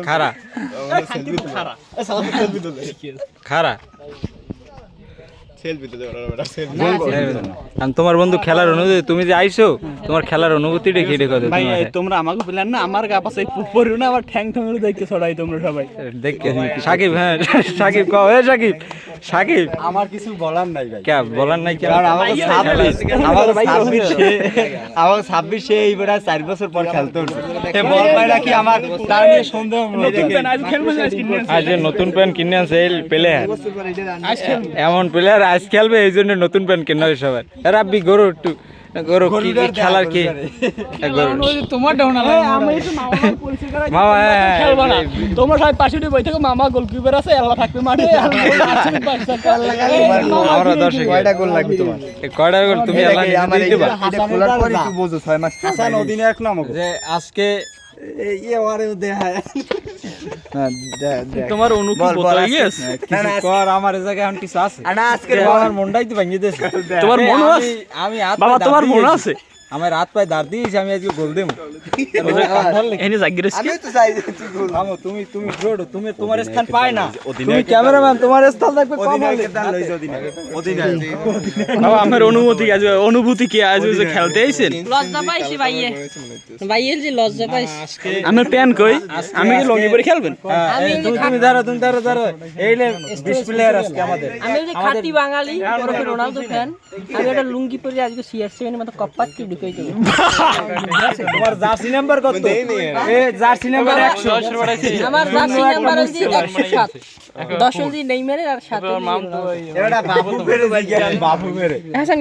খারা খারা তোমার বন্ধু খেলার অনুভূতি, তুমি যে আইছো তোমার খেলার অনুভূতিটা কি রে কথা? ভাই তোমরা আমাকে বললেন না আমার গা পাশে পড়িও না, আমার ঠ্যাং ঠ্যাং দেখতে ছড়াই তোমরা সবাই দেখে সাকিব। হ্যাঁ সাকিব কও, এ সাকিব সাকিব আমার কিছু বলার নাই ভাই, কে বলার নাই? কেন কারণ আমাকে 26 এইবার 4 বছর পর খেলতে হচ্ছে, বল পাইরা কি আমার তার নিয়ে সন্দেহ আজ নতুন প্যান্ট কিনে আনছে এই প্লেয়ার, এমন প্লেয়ার আজ খেলবে এই জন্য নতুন প্যান্ট কিনে হয় সবার। রাব্বি গরু একটু গরু কি খেলার কি তোমার ডাউন মামা খেলবা না তোমরা সবাই পাশে বই থেকে, মামা গোলকিপার আছে, আল্লাহ থাকবে মাঠে। আমরা দর্শক কয়টা গোল লাগবে তোমার? কয়টা গোল তুমি আল্লাহ আমার নিজে দিবা? এটা খোলার পরে একটু বোঝো 6 মাস হাসান অধিনায়ক নাম যে আজকে ওরে দেখায় তোমার অনুভূতি হয়ে গেছে, কিছু কর, আমার এই জায়গায় এখন কিছু আছে না আজকে আমার মনটাই তো ভেঙে দিয়েছে। তোমার মন আছে? আমি বাবা তোমার মন আছে? আমার রাত পায়ে দাঁড় দিয়েছি, আমি আজকে গোল দেবো। এনে জাগিরে আমি তো চাই যে তুই গোল তুমি তুমি জোড়ো, তুমি তোমার স্থান পায় না, তুমি ক্যামেরাম্যান, তোমার স্থান থাকবে কম হলে। বাবা আমার অনুভূতি কি আজ যে খেলতে আইছেন? লজ্জা পাইছি ভাইয়ে, ভাইয়ের যে লজ্জা পাইছি। আমার প্যান কই? আমি কি লঙ্গি পরে খেলবেন? তুমি দাঁড়ো, তুমি দাঁড়ো এই 20 প্লেয়ার আজকে আমাদের। আমি যে খাঁটি বাঙালি ওরফে রোনালদো ফ্যান, আমি একটা লুঙ্গি পরে আজকে CR7 এর মতো কপ্পাত কি ঢুকাই দেব। তোমার জার্সি নাম্বার কত? এই জার্সি নাম্বার 100। আমার জার্সি নাম্বার হচ্ছে 107, 10 নেইমারের আর 7 এটা বাবু মেরে ভাই, বাবু মেরে হাসান